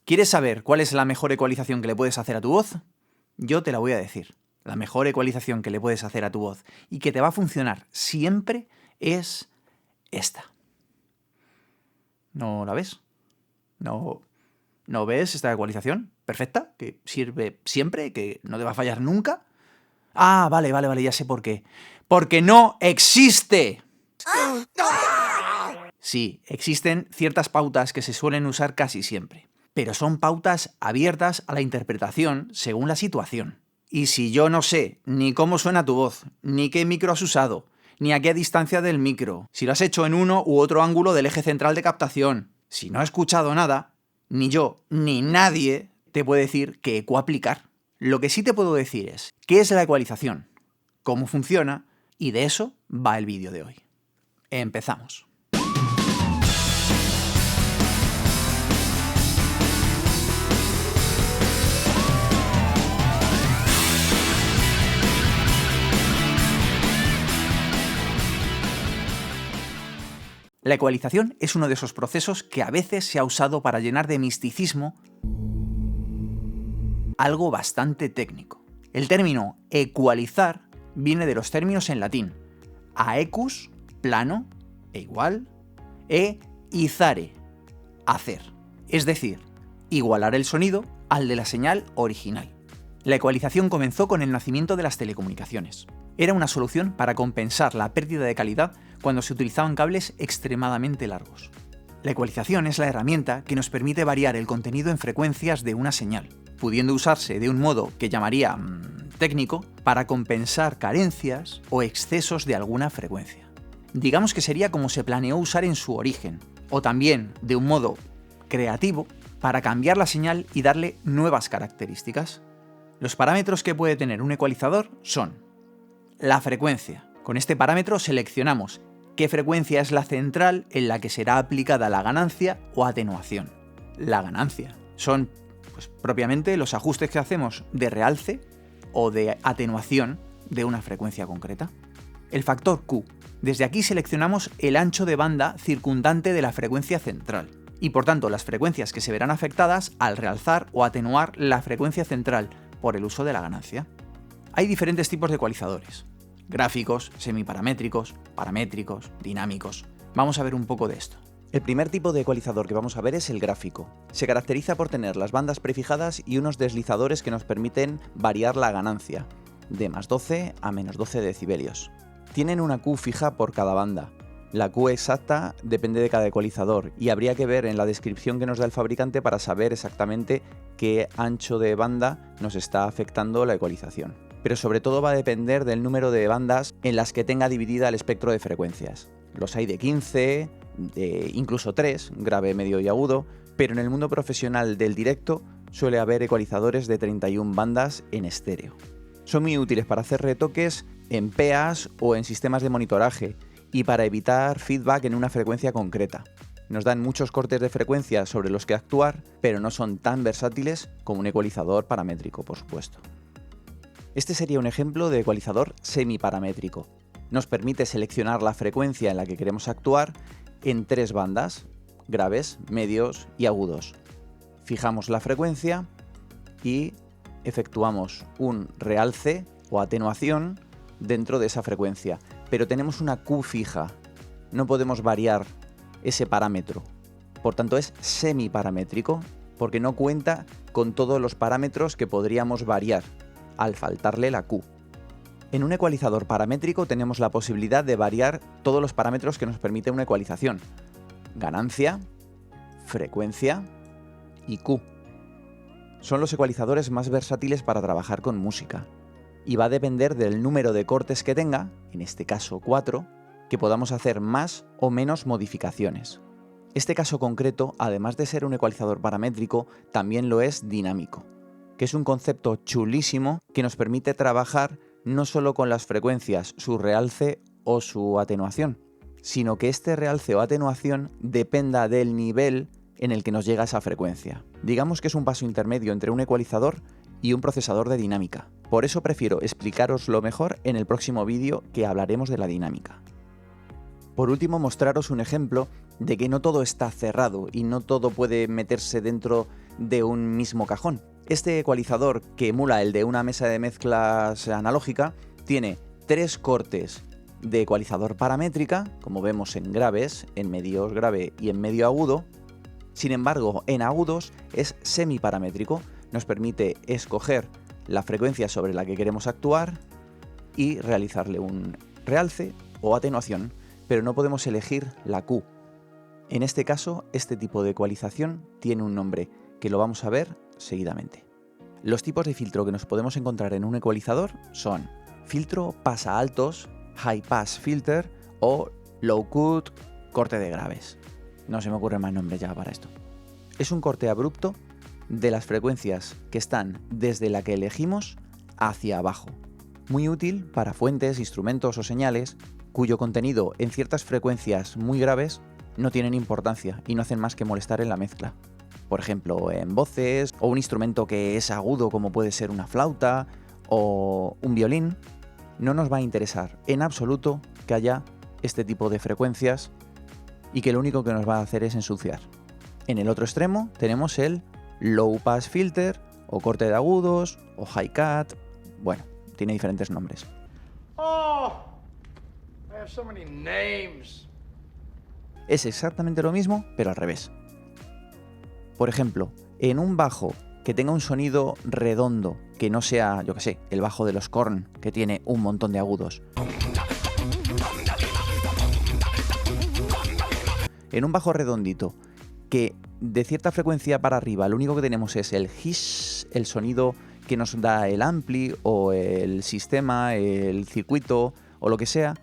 ¿Quieres saber cuál es la mejor ecualización que le puedes hacer a tu voz? Yo te la voy a decir. La mejor ecualización que le puedes hacer a tu voz y que te va a funcionar siempre es esta. ¿No la ves? ¿No ves esta ecualización perfecta? Que sirve siempre, que no te va a fallar nunca. Ah, vale, ya sé por qué. ¡Porque no existe! Sí, existen ciertas pautas que se suelen usar casi siempre, pero son pautas abiertas a la interpretación según la situación. Y si yo no sé ni cómo suena tu voz, ni qué micro has usado, ni a qué distancia del micro, si lo has hecho en uno u otro ángulo del eje central de captación, si no he escuchado nada, ni yo ni nadie te puede decir qué eco aplicar. Lo que sí te puedo decir es qué es la ecualización, cómo funciona, y de eso va el vídeo de hoy. Empezamos. La ecualización es uno de esos procesos que a veces se ha usado para llenar de misticismo algo bastante técnico. El término ecualizar viene de los términos en latín aequus, plano, e igual, e izare, hacer. Es decir, igualar el sonido al de la señal original. La ecualización comenzó con el nacimiento de las telecomunicaciones. Era una solución para compensar la pérdida de calidad cuando se utilizaban cables extremadamente largos. La ecualización es la herramienta que nos permite variar el contenido en frecuencias de una señal, pudiendo usarse de un modo que llamaría técnico para compensar carencias o excesos de alguna frecuencia. Digamos que sería como se planeó usar en su origen, o también de un modo creativo para cambiar la señal y darle nuevas características. Los parámetros que puede tener un ecualizador son la frecuencia. Con este parámetro seleccionamos qué frecuencia es la central en la que será aplicada la ganancia o atenuación. La ganancia son propiamente los ajustes que hacemos de realce o de atenuación de una frecuencia concreta. El factor Q. Desde aquí seleccionamos el ancho de banda circundante de la frecuencia central y por tanto las frecuencias que se verán afectadas al realzar o atenuar la frecuencia central por el uso de la ganancia. Hay diferentes tipos de ecualizadores: gráficos, semiparamétricos, paramétricos, dinámicos. Vamos a ver un poco de esto. El primer tipo de ecualizador que vamos a ver es el gráfico. Se caracteriza por tener las bandas prefijadas y unos deslizadores que nos permiten variar la ganancia, de más 12 a menos 12 decibelios. Tienen una Q fija por cada banda. La Q exacta depende de cada ecualizador y habría que ver en la descripción que nos da el fabricante para saber exactamente qué ancho de banda nos está afectando la ecualización. Pero sobre todo va a depender del número de bandas en las que tenga dividida el espectro de frecuencias. Los hay de 15, de incluso 3, grave, medio y agudo, pero en el mundo profesional del directo suele haber ecualizadores de 31 bandas en estéreo. Son muy útiles para hacer retoques en PAs o en sistemas de monitoraje y para evitar feedback en una frecuencia concreta. Nos dan muchos cortes de frecuencia sobre los que actuar, pero no son tan versátiles como un ecualizador paramétrico, por supuesto. Este sería un ejemplo de ecualizador semiparamétrico. Nos permite seleccionar la frecuencia en la que queremos actuar en 3 bandas, graves, medios y agudos. Fijamos la frecuencia y efectuamos un realce o atenuación dentro de esa frecuencia, pero tenemos una Q fija, no podemos variar ese parámetro. Por tanto es semiparamétrico porque no cuenta con todos los parámetros que podríamos variar al faltarle la Q. En un ecualizador paramétrico tenemos la posibilidad de variar todos los parámetros que nos permite una ecualización: ganancia, frecuencia y Q. Son los ecualizadores más versátiles para trabajar con música y va a depender del número de cortes que tenga, en este caso 4, que podamos hacer más o menos modificaciones. Este caso concreto, además de ser un ecualizador paramétrico, también lo es dinámico, que es un concepto chulísimo que nos permite trabajar no solo con las frecuencias, su realce o su atenuación, sino que este realce o atenuación dependa del nivel en el que nos llega esa frecuencia. Digamos que es un paso intermedio entre un ecualizador y un procesador de dinámica. Por eso prefiero explicaroslo mejor en el próximo vídeo, que hablaremos de la dinámica. Por último, mostraros un ejemplo de que no todo está cerrado y no todo puede meterse dentro de un mismo cajón. Este ecualizador, que emula el de una mesa de mezclas analógica, tiene 3 cortes de ecualizador paramétrica, como vemos en graves, en medios grave y en medio agudo. Sin embargo, en agudos es semiparamétrico, nos permite escoger la frecuencia sobre la que queremos actuar y realizarle un realce o atenuación, pero no podemos elegir la Q. En este caso, este tipo de ecualización tiene un nombre, que lo vamos a ver seguidamente. Los tipos de filtro que nos podemos encontrar en un ecualizador son filtro pasa altos, high pass filter o low cut, corte de graves. No se me ocurre más nombres ya para esto. Es un corte abrupto de las frecuencias que están desde la que elegimos hacia abajo. Muy útil para fuentes, instrumentos o señales cuyo contenido en ciertas frecuencias muy graves no tienen importancia y no hacen más que molestar en la mezcla. Por ejemplo, en voces o un instrumento que es agudo como puede ser una flauta o un violín, no nos va a interesar en absoluto que haya este tipo de frecuencias y que lo único que nos va a hacer es ensuciar. En el otro extremo tenemos el low pass filter o corte de agudos o high cut, bueno, tiene diferentes nombres. Oh, I have so many names. Es exactamente lo mismo, pero al revés. Por ejemplo, en un bajo que tenga un sonido redondo, que no sea, yo que sé, el bajo de los Korn, que tiene un montón de agudos. En un bajo redondito, que de cierta frecuencia para arriba, lo único que tenemos es el hiss, el sonido que nos da el ampli o el sistema, el circuito o lo que sea,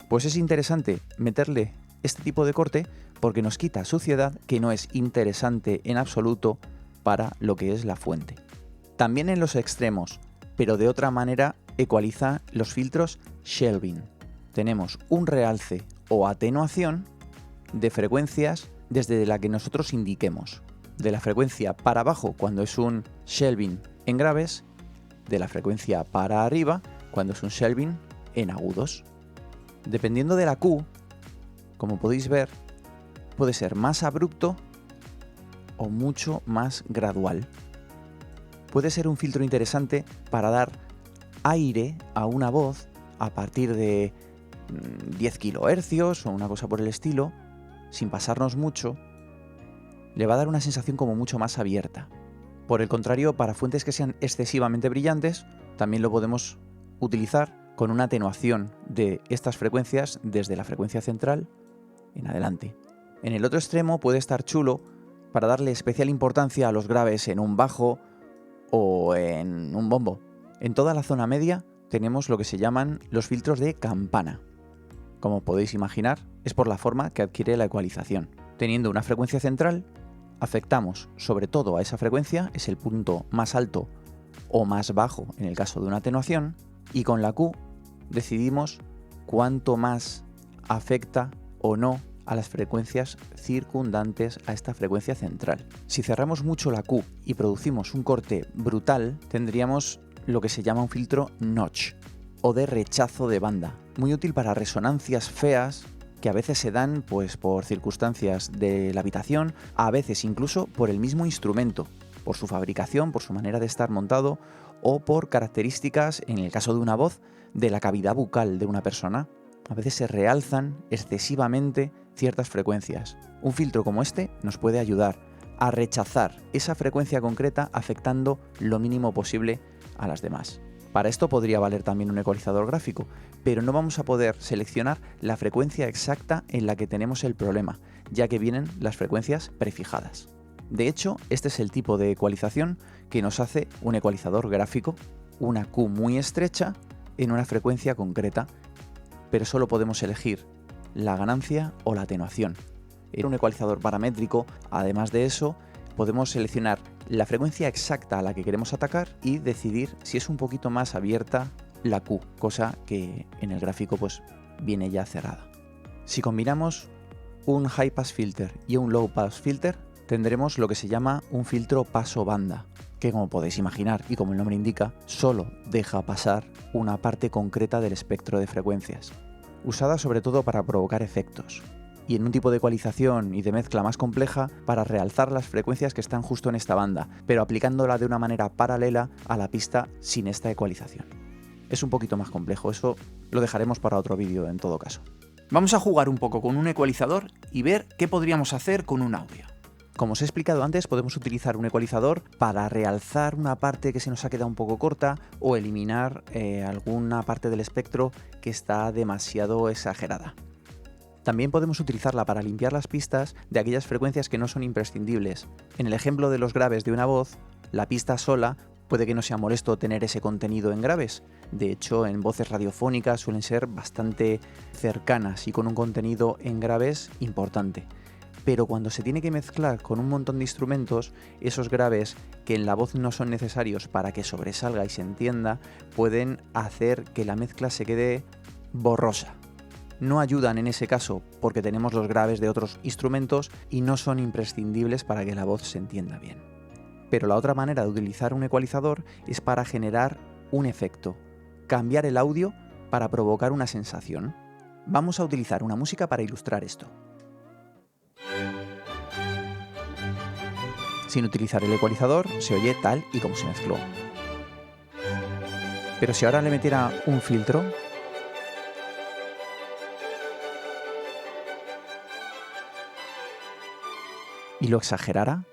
pues es interesante meterle este tipo de corte porque nos quita suciedad que no es interesante en absoluto para lo que es la fuente. También en los extremos, pero de otra manera, ecualiza los filtros shelving. Tenemos un realce o atenuación de frecuencias desde la que nosotros indiquemos. De la frecuencia para abajo cuando es un shelving en graves, de la frecuencia para arriba cuando es un shelving en agudos. Dependiendo de la Q, como podéis ver, puede ser más abrupto o mucho más gradual. Puede ser un filtro interesante para dar aire a una voz a partir de 10 kHz o una cosa por el estilo, sin pasarnos mucho. Le va a dar una sensación como mucho más abierta. Por el contrario, para fuentes que sean excesivamente brillantes, también lo podemos utilizar con una atenuación de estas frecuencias desde la frecuencia central en adelante. En el otro extremo puede estar chulo para darle especial importancia a los graves en un bajo o en un bombo. En toda la zona media tenemos lo que se llaman los filtros de campana. Como podéis imaginar, es por la forma que adquiere la ecualización. Teniendo una frecuencia central, afectamos sobre todo a esa frecuencia, es el punto más alto o más bajo en el caso de una atenuación, y con la Q decidimos cuánto más afecta o no a las frecuencias circundantes a esta frecuencia central. Si cerramos mucho la Q y producimos un corte brutal, tendríamos lo que se llama un filtro notch o de rechazo de banda, muy útil para resonancias feas que a veces se dan pues por circunstancias de la habitación, a veces incluso por el mismo instrumento, por su fabricación, por su manera de estar montado o por características, en el caso de una voz, de la cavidad bucal de una persona. A veces se realzan excesivamente ciertas frecuencias. Un filtro como este nos puede ayudar a rechazar esa frecuencia concreta afectando lo mínimo posible a las demás. Para esto podría valer también un ecualizador gráfico, pero no vamos a poder seleccionar la frecuencia exacta en la que tenemos el problema, ya que vienen las frecuencias prefijadas. De hecho, este es el tipo de ecualización que nos hace un ecualizador gráfico, una Q muy estrecha en una frecuencia concreta, pero solo podemos elegir la ganancia o la atenuación. En un ecualizador paramétrico, además de eso, podemos seleccionar la frecuencia exacta a la que queremos atacar y decidir si es un poquito más abierta la Q, cosa que en el gráfico pues viene ya cerrada. Si combinamos un high pass filter y un low pass filter, tendremos lo que se llama un filtro paso banda, que como podéis imaginar y como el nombre indica, solo deja pasar una parte concreta del espectro de frecuencias, usada sobre todo para provocar efectos. y en un tipo de ecualización y de mezcla más compleja para realzar las frecuencias que están justo en esta banda, pero aplicándola de una manera paralela a la pista sin esta ecualización. Es un poquito más complejo, eso lo dejaremos para otro vídeo en todo caso. Vamos a jugar un poco con un ecualizador y ver qué podríamos hacer con un audio. Como os he explicado antes, podemos utilizar un ecualizador para realzar una parte que se nos ha quedado un poco corta o eliminar alguna parte del espectro que está demasiado exagerada. También podemos utilizarla para limpiar las pistas de aquellas frecuencias que no son imprescindibles. En el ejemplo de los graves de una voz, la pista sola puede que no sea molesto tener ese contenido en graves. De hecho, en voces radiofónicas suelen ser bastante cercanas y con un contenido en graves importante. Pero cuando se tiene que mezclar con un montón de instrumentos, esos graves que en la voz no son necesarios para que sobresalga y se entienda, pueden hacer que la mezcla se quede borrosa. No ayudan en ese caso porque tenemos los graves de otros instrumentos y no son imprescindibles para que la voz se entienda bien. Pero la otra manera de utilizar un ecualizador es para generar un efecto, cambiar el audio para provocar una sensación. Vamos a utilizar una música para ilustrar esto. Sin utilizar el ecualizador se oye tal y como se mezcló. Pero si ahora le metiera un filtro, y lo exagerara,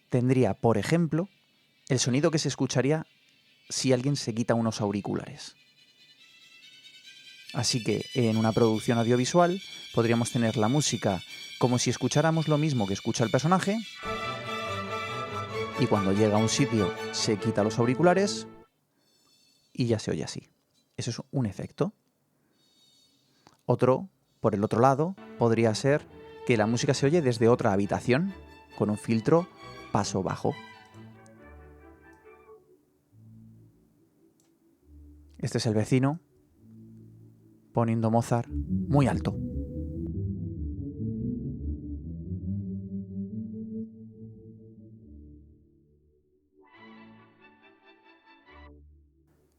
tendría, por ejemplo, el sonido que se escucharía si alguien se quita unos auriculares. Así que en una producción audiovisual podríamos tener la música como si escucháramos lo mismo que escucha el personaje, y cuando llega a un sitio se quita los auriculares y ya se oye así. Eso es un efecto. Otro, por el otro lado, podría ser que la música se oye desde otra habitación, con un filtro paso bajo. Este es el vecino poniendo Mozart muy alto.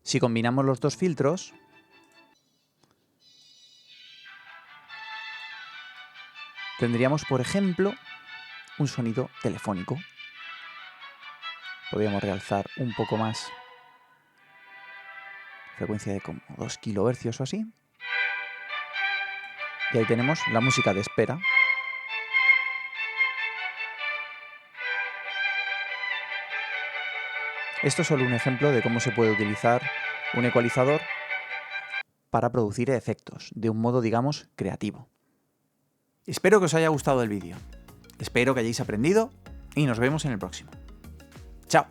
Si combinamos los dos filtros, tendríamos, por ejemplo, un sonido telefónico. Podríamos realzar un poco más, frecuencia de como 2 kHz o así. Y ahí tenemos la música de espera. Esto es solo un ejemplo de cómo se puede utilizar un ecualizador para producir efectos, de un modo, digamos, creativo. Espero que os haya gustado el vídeo. Espero que hayáis aprendido y nos vemos en el próximo. ¡Chao!